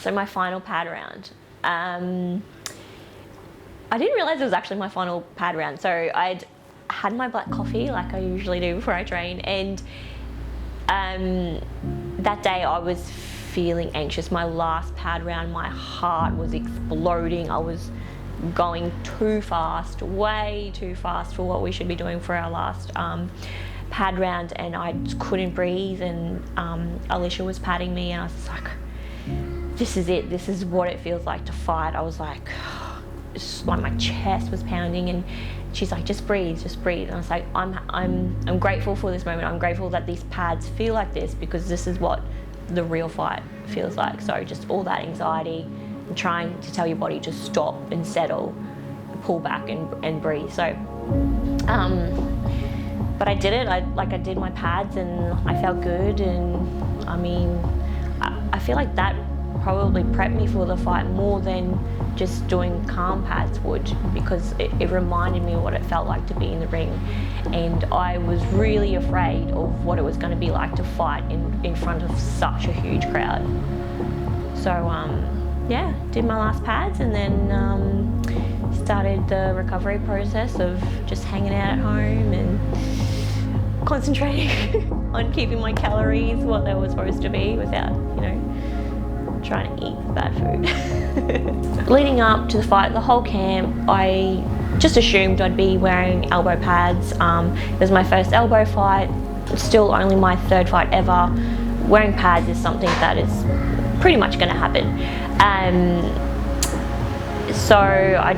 So my final pad round. I didn't realise it was actually my final pad round. So I'd had my black coffee like I usually do before I train, and that day I was feeling anxious. My last pad round, my heart was exploding. I was going too fast, way too fast for what we should be doing for our last pad round, and I just couldn't breathe, and Alicia was patting me, and I was like, this is it, this is what it feels like to fight. I was like, it's like my chest was pounding, and she's like, just breathe, and I was like, I'm grateful for this moment. I'm grateful that these pads feel like this, because this is what the real fight feels like. So just all that anxiety and trying to tell your body to stop and settle, pull back and breathe. So but I did it. I did my pads and I felt good, and I mean, I feel like that probably prepped me for the fight more than just doing calm pads would, because it reminded me what it felt like to be in the ring, and I was really afraid of what it was going to be like to fight in front of such a huge crowd. So yeah, did my last pads, and then started the recovery process of just hanging out at home and concentrating on keeping my calories what they were supposed to be without, you know, trying to eat bad food. Leading up to the fight, the whole camp, I just assumed I'd be wearing elbow pads. It was my first elbow fight, still only my third fight ever. Wearing pads is something that is pretty much going to happen. So I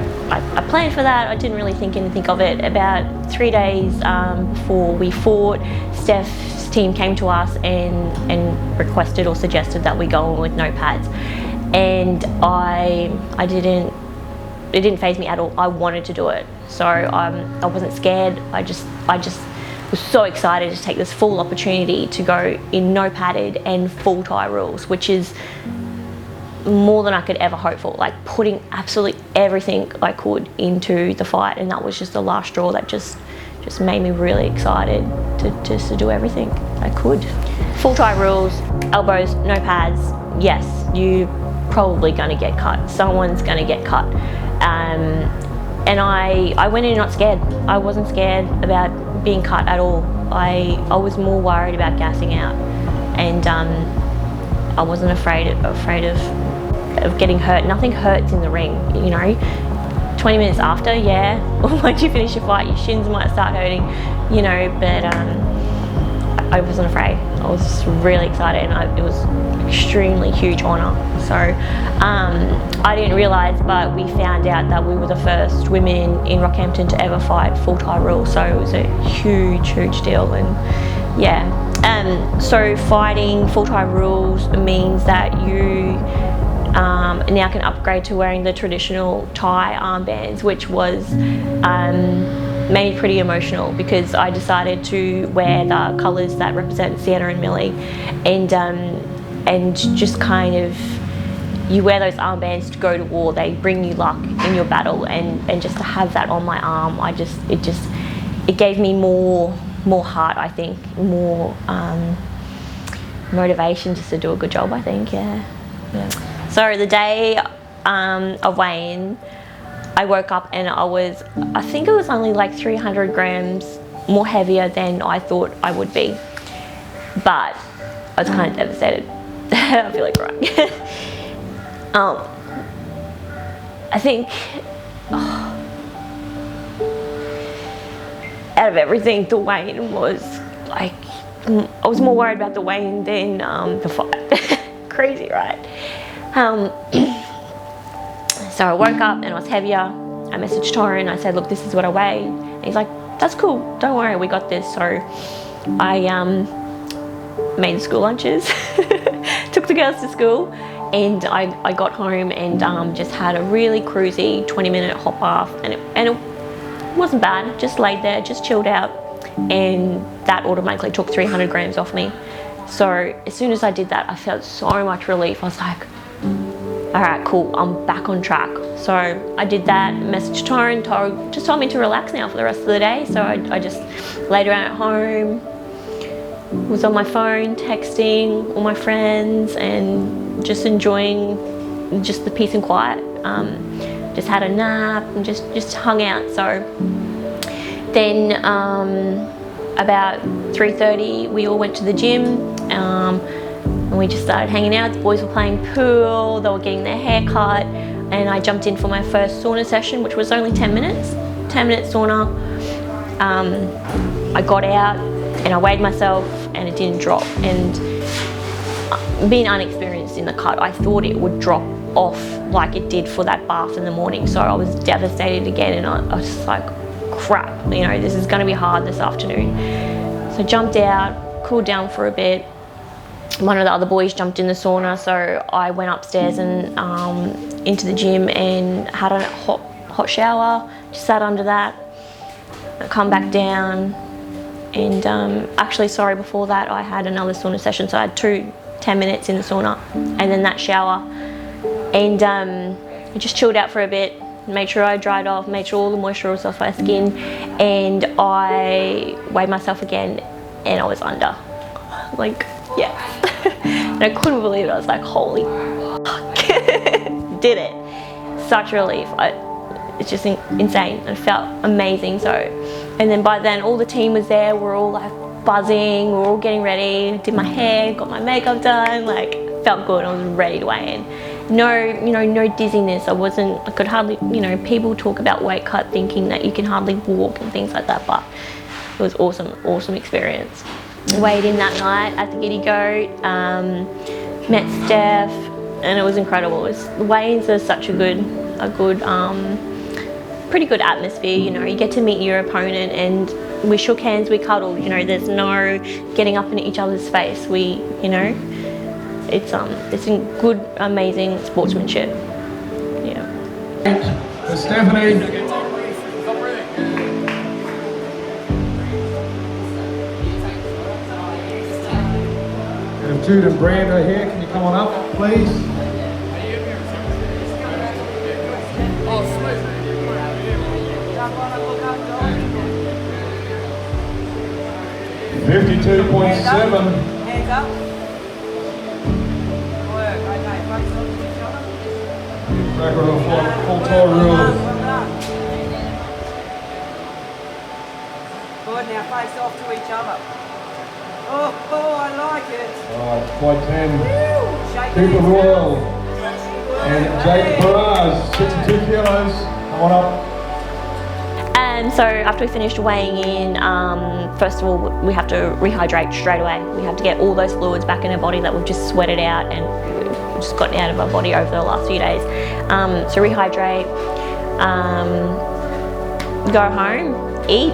planned for that. I didn't really think anything of it. About 3 days before we fought, Steph's team came to us and requested or suggested that we go on with no pads, and it didn't faze me at all. I wanted to do it, so I wasn't scared. I just was so excited to take this full opportunity to go in no padded and full tie rules, which is more than I could ever hope for, like putting absolutely everything I could into the fight, and that was just the last straw that just made me really excited to do everything I could. Full tie rules, elbows, no pads, yes, you probably gonna get cut. Someone's gonna get cut. And I went in not scared. I wasn't scared about being cut at all. I was more worried about gassing out, and I wasn't afraid of getting hurt. Nothing hurts in the ring, you know. 20 minutes after, yeah, once you finish your fight, your shins might start hurting, you know, but I wasn't afraid. I was really excited, and it was an extremely huge honour. So I didn't realise, but we found out that we were the first women in Rockhampton to ever fight full tie rules, so it was a huge deal. And yeah, so fighting full tie rules means that you now can upgrade to wearing the traditional tie armbands, which was made me pretty emotional, because I decided to wear the colours that represent Sienna and Millie, and just kind of, you wear those armbands to go to war. They bring you luck in your battle, and just to have that on my arm, it gave me more heart, I think, more motivation just to do a good job, I think, yeah. So the day of weigh-in, I woke up and I think it was only like 300 grams more heavier than I thought I would be. But I was kind of devastated. I feel like crying. I think out of everything, the weigh-in was like, I was more worried about the weigh-in than the fight. Crazy, right? So I woke up and I was heavier. I messaged Torrin. I said, look, this is what I weigh. And he's like, that's cool, don't worry, we got this. So I made the school lunches, took the girls to school, and I got home and just had a really cruisy 20-minute hop bath, and it wasn't bad. Just laid there, just chilled out, and that automatically took 300 grams off me. So as soon as I did that, I felt so much relief. I was like, all right, cool, I'm back on track. So I did that, messaged Torrin, just told me to relax now for the rest of the day. So I just laid around at home, was on my phone, texting all my friends, and just enjoying just the peace and quiet. Just had a nap and just hung out. So then about 3:30 we all went to the gym, and we just started hanging out. The boys were playing pool, they were getting their hair cut, and I jumped in for my first sauna session, which was only 10 minutes. 10-minute sauna. I got out and I weighed myself and it didn't drop. And being unexperienced in the cut, I thought it would drop off like it did for that bath in the morning. So I was devastated again, and I was just like, crap, you know, this is going to be hard this afternoon. So I jumped out, cooled down for a bit. One of the other boys jumped in the sauna, so I went upstairs and into the gym and had a hot shower, just sat under that. I come back down, and actually, sorry, before that I had another sauna session, so I had 10 minutes in the sauna and then that shower, and I just chilled out for a bit, made sure I dried off, made sure all the moisture was off my skin, and I weighed myself again and I was under. Like, yeah. And I couldn't believe it. I was like, holy fuck. Did it. Such relief. It's just insane. It felt amazing. So, and then by then all the team was there. We're all like buzzing. We're all getting ready. Did my hair, got my makeup done. Like, felt good. I was ready to weigh in. No dizziness. I could hardly, people talk about weight cut thinking that you can hardly walk and things like that, but it was awesome experience. Weighed in that night at the Giddy Goat, met Steph, and it was incredible. Weigh-ins are such a good, pretty good atmosphere. You get to meet your opponent, and we shook hands, we cuddled. There's no getting up in each other's face. It's in good, amazing sportsmanship. Yeah. For Stephanie. And Jude and Brand are here. Can you come on up, please? $52.7. Hands up. Record of full tour rule. Well done. Good, now face off to each other. Oh, I like it. Quite 10. Shake Cooper hands. Royal and Jake Perez, 62 kilos. Come on up. And so after we finished weighing in, first of all, we have to rehydrate straight away. We have to get all those fluids back in our body that we've just sweated out and just gotten out of our body over the last few days. So rehydrate, go home, eat.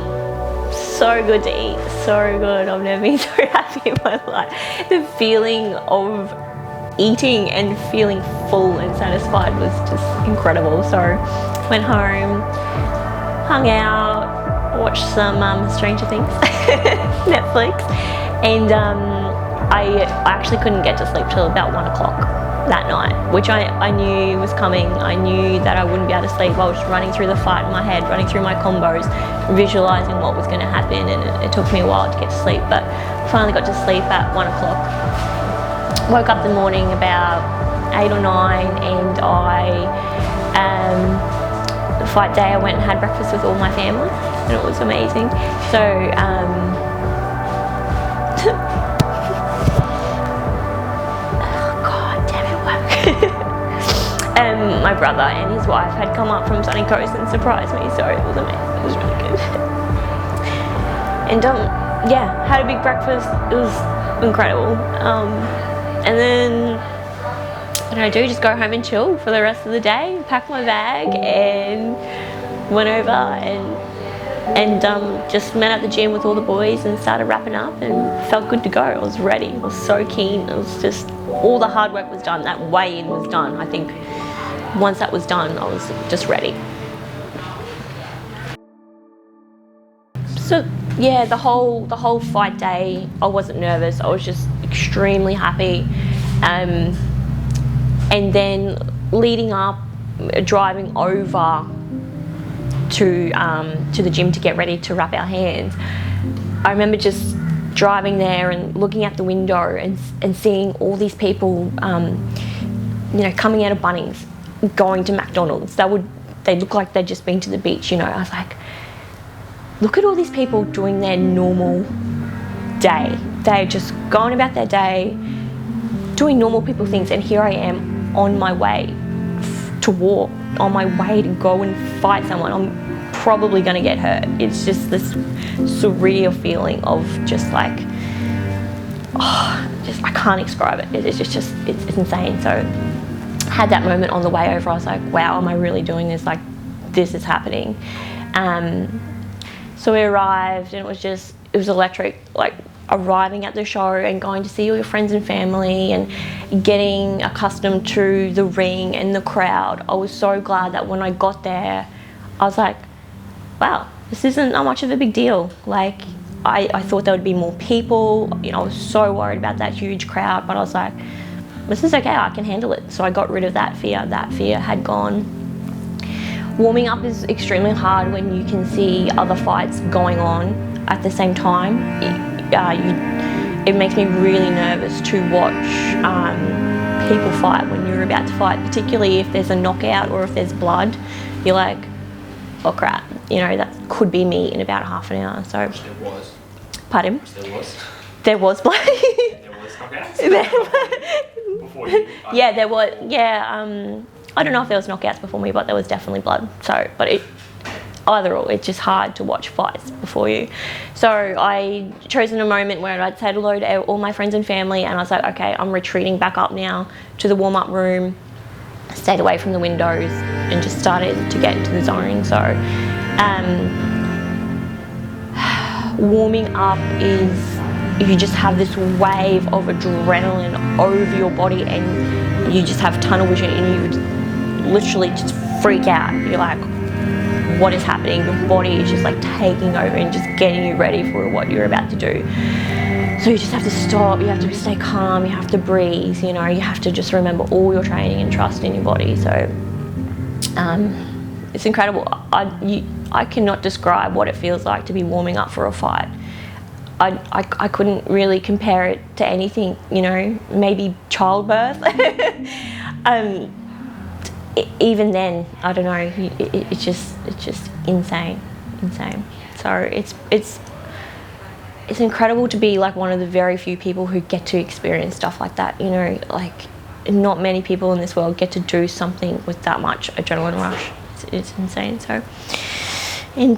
So good to eat, so good. I've never been so happy in my life. The feeling of eating and feeling full and satisfied was just incredible. So went home, hung out, watched some Stranger Things, Netflix, and I actually couldn't get to sleep till about 1 o'clock that night, which I knew was coming. I knew that I wouldn't be able to sleep. I was running through the fight in my head, running through my combos, visualizing what was going to happen, and it took me a while to get to sleep, but finally got to sleep at 1 o'clock. Woke up the morning about 8 or 9, and the fight day I went and had breakfast with all my family, and it was amazing. So my brother and his wife had come up from Sunny Coast and surprised me, so it was amazing. It was really good. And yeah, had a big breakfast. It was incredible. And then what did I do? Just go home and chill for the rest of the day. Packed my bag and went over and just met at the gym with all the boys and started wrapping up and felt good to go. I was ready. I was so keen. It was just all the hard work was done. That weigh-in was done. I think once that was done, I was just ready. So yeah, the whole fight day, I wasn't nervous. I was just extremely happy. And then leading up, driving over to the gym to get ready to wrap our hands, I remember just driving there and looking out the window and seeing all these people you know, coming out of Bunnings, going to McDonald's. They look like they'd just been to the beach, you know. I was like, look at all these people doing their normal day. They're just going about their day, doing normal people things, and here I am on my way to walk, on my way to go and fight someone. I'm probably going to get hurt. It's just this surreal feeling of just like, I can't describe it. It's insane. So I had that moment on the way over. I was like, wow, am I really doing this? Like, this is happening. So we arrived, and it was electric, like arriving at the show and going to see all your friends and family and getting accustomed to the ring and the crowd. I was so glad that when I got there, I was like, wow, this isn't that much of a big deal. Like, I thought there would be more people. You know, I was so worried about that huge crowd, but I was like, this is okay, I can handle it. So I got rid of that fear. That fear had gone. Warming up is extremely hard when you can see other fights going on at the same time. It makes me really nervous to watch people fight when you're about to fight, particularly if there's a knockout or if there's blood. You're like, oh crap, you know, that could be me in about half an hour. So. There was. Pardon? There was. There was blood. There was knockouts. Before you. Yeah, there was. Yeah. I don't know if there was knockouts before me, but there was definitely blood. So, but either or, it's just hard to watch fights before you. So I chose in a moment where I'd said hello to all my friends and family, and I was like, okay, I'm retreating back up now to the warm-up room, stayed away from the windows, and just started to get into the zone. So warming up is, you just have this wave of adrenaline over your body, and you just have tunnel vision, and you literally just freak out. You're like, what is happening? Your body is just like taking over and just getting you ready for what you're about to do. So you just have to stop, you have to stay calm, you have to breathe, you know, you have to just remember all your training and trust in your body. So it's incredible. I cannot describe what it feels like to be warming up for a fight. I couldn't really compare it to anything, you know, maybe childbirth. Even then, I don't know, it's just insane. So it's incredible to be like one of the very few people who get to experience stuff like that, you know, like not many people in this world get to do something with that much adrenaline rush. It's insane. So, and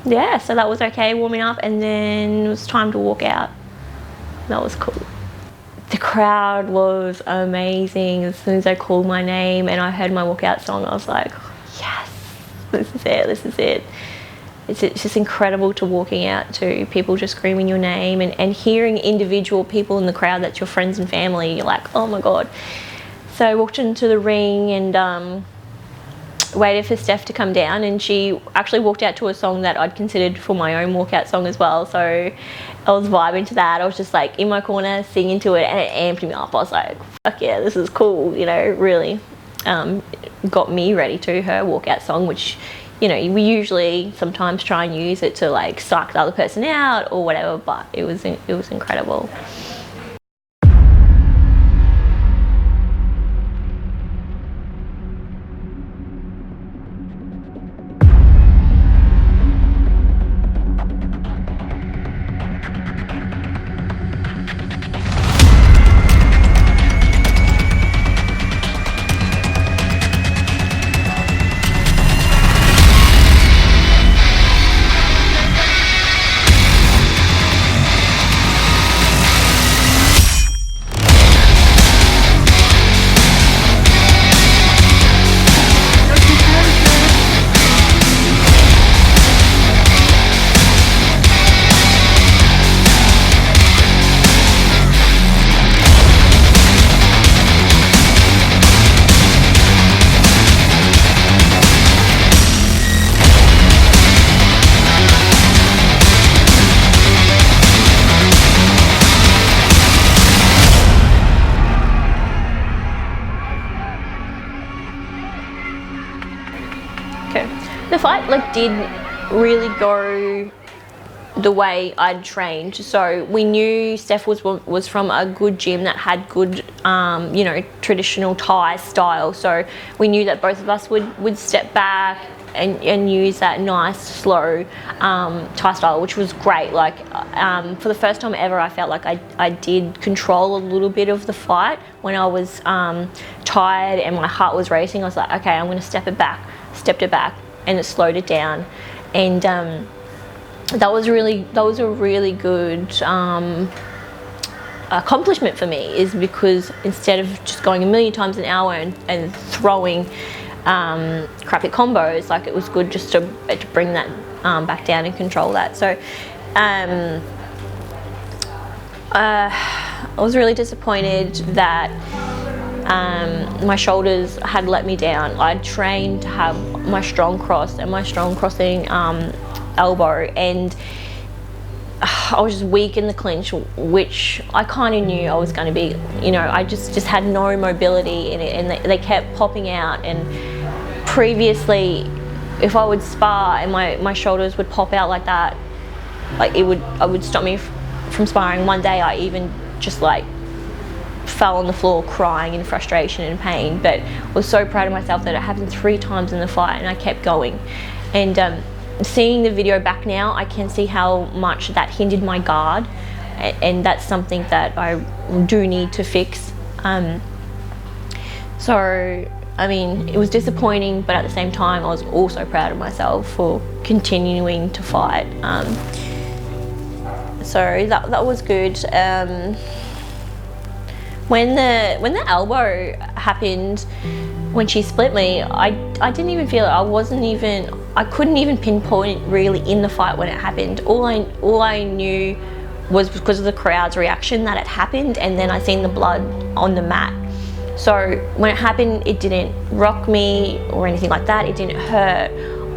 yeah, so that was okay, warming up, and then it was time to walk out. That was cool. The crowd was amazing. As soon as they called my name and I heard my walkout song, I was like, yes, this is it. It's just incredible to walking out to people just screaming your name and hearing individual people in the crowd that's your friends and family. You're like, oh my God. So I walked into the ring and waited for Steph to come down, and she actually walked out to a song that I'd considered for my own walkout song as well. So I was vibing to that. I was just like in my corner singing to it, and it amped me up. I was like, fuck yeah, this is cool, you know, really got me ready to her walkout song, which, you know, we usually sometimes try and use it to like psych the other person out or whatever, but it was incredible. The fight did really go the way I'd trained. So we knew Steph was from a good gym that had good, you know, traditional Thai style. So we knew that both of us would step back and use that nice, slow Thai style, which was great. Like for the first time ever, I felt like I did control a little bit of the fight. When I was tired and my heart was racing, I was like, okay, I'm going to step it back, and it slowed it down. And that was a really good accomplishment for me, is because instead of just going a million times an hour and throwing crappy combos, like, it was good just to bring that back down and control that. So I was really disappointed that my shoulders had let me down. I'd trained to have my strong cross and my strong crossing elbow, and I was just weak in the clinch, which I kind of knew I was going to be. You know, I just had no mobility in it, and they kept popping out. And previously, if I would spar and my shoulders would pop out like that, like it would stop me from sparring. One day I even just like fell on the floor crying in frustration and pain, but was so proud of myself that it happened 3 times in the fight, and I kept going. And seeing the video back now, I can see how much that hindered my guard, and that's something that I do need to fix. So, I mean, it was disappointing, but at the same time, I was also proud of myself for continuing to fight. So that was good. When the elbow happened, when she split me, I didn't even feel it. I couldn't even pinpoint really in the fight when it happened. All I knew was because of the crowd's reaction that it happened, and then I seen the blood on the mat. So when it happened, it didn't rock me or anything like that. It didn't hurt.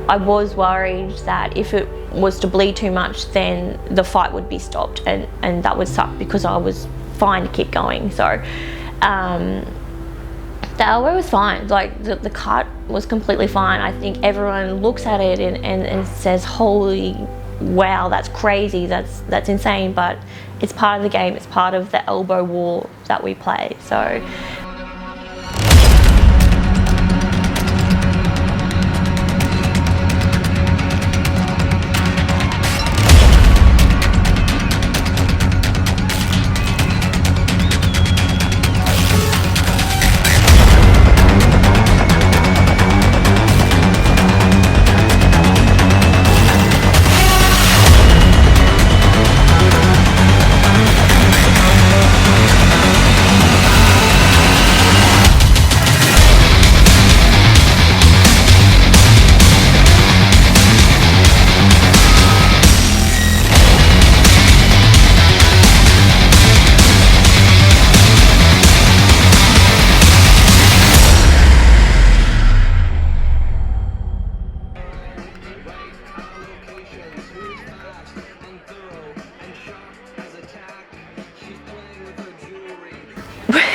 I was worried that if it was to bleed too much, then the fight would be stopped, and that would suck because I was fine to keep going. So the elbow was fine. Like the cut was completely fine. I think everyone looks at it and says, holy wow, that's crazy, that's insane, but it's part of the game. It's part of the elbow war that we play. So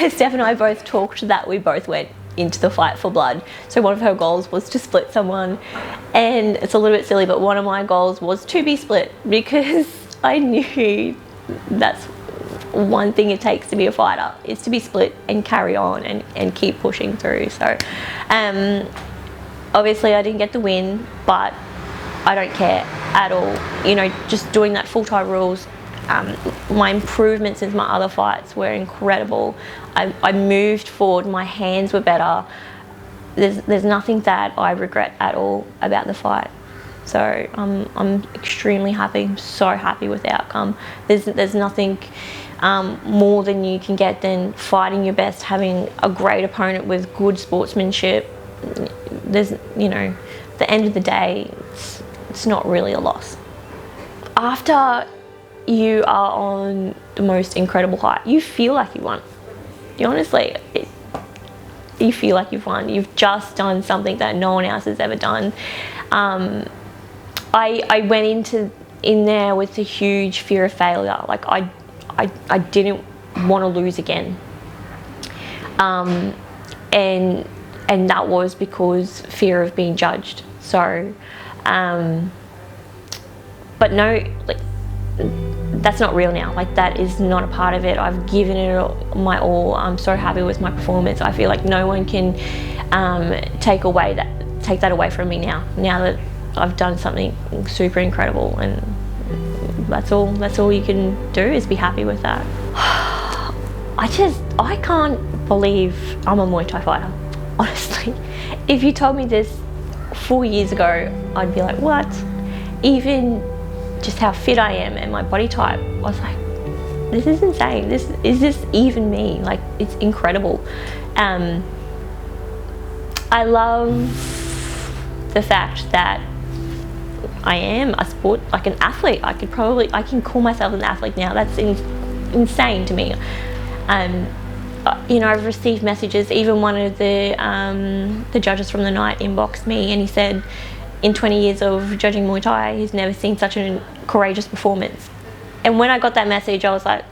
Steph and I both talked that we both went into the fight for blood. So one of her goals was to split someone, and it's a little bit silly, but one of my goals was to be split, because I knew that's one thing it takes to be a fighter, is to be split and carry on and keep pushing through. So obviously I didn't get the win, but I don't care at all. You know, just doing that full Thai rules, my improvement since my other fights were incredible. I moved forward, my hands were better. There's nothing that I regret at all about the fight. So I'm extremely happy. I'm so happy with the outcome. There's nothing more than you can get than fighting your best, having a great opponent with good sportsmanship. There's, you know, at the end of the day, it's not really a loss. After you are on the most incredible high, you feel like you won. You honestly, you feel like you've won. You've just done something that no one else has ever done. I went in there with a huge fear of failure. Like I didn't want to lose again. And that was because fear of being judged. So, but no, like, that's not real now. Like, that is not a part of it. I've given it my all. I'm so happy with my performance. I feel like no one can take that away from me now that I've done something super incredible, and that's all you can do is be happy with that. I can't believe I'm a Muay Thai fighter, honestly. If you told me this 4 years ago, I'd be like, what? Even just how fit I am and my body type, I was like, this is insane. Is this even me? Like, it's incredible. I love the fact that I am a sport, like an athlete. I can call myself an athlete now. That's insane to me. You know, I've received messages. Even one of the judges from the night inboxed me, and he said, in 20 years of judging Muay Thai, he's never seen such a courageous performance. And when I got that message, I was like,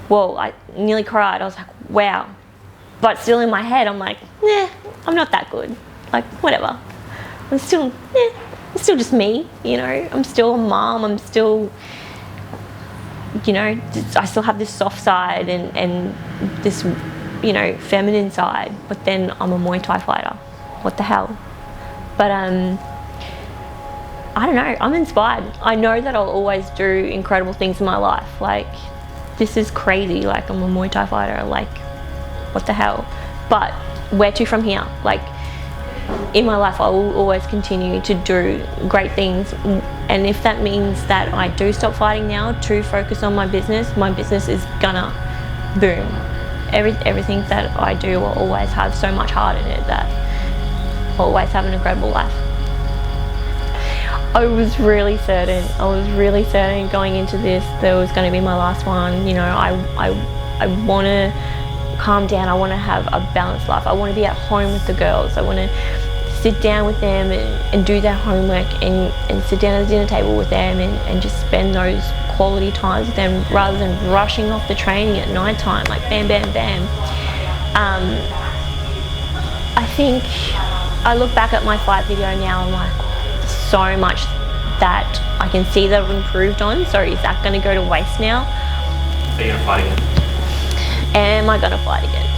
whoa, I nearly cried. I was like, wow. But still in my head, I'm like, nah, I'm not that good. Like, whatever. I'm still just me, you know. I'm still a mom. I'm still, you know, I still have this soft side and this, you know, feminine side. But then I'm a Muay Thai fighter. What the hell? But I don't know, I'm inspired. I know that I'll always do incredible things in my life. Like, this is crazy. Like, I'm a Muay Thai fighter. Like, what the hell? But where to from here? Like, in my life, I will always continue to do great things. And if that means that I do stop fighting now to focus on my business is gonna boom. Everything that I do will always have so much heart in it that I'll always have an incredible life. I was really certain going into this that it was going to be my last one. You know, I want to calm down. I want to have a balanced life. I want to be at home with the girls. I want to sit down with them and do their homework and sit down at the dinner table with them and just spend those quality times with them rather than rushing off the training at night time, like bam, bam, bam. I think I look back at my fight video now and like, so much that I can see that I've improved on. So is that going to go to waste now? Are you going to fight again? Am I going to fight again?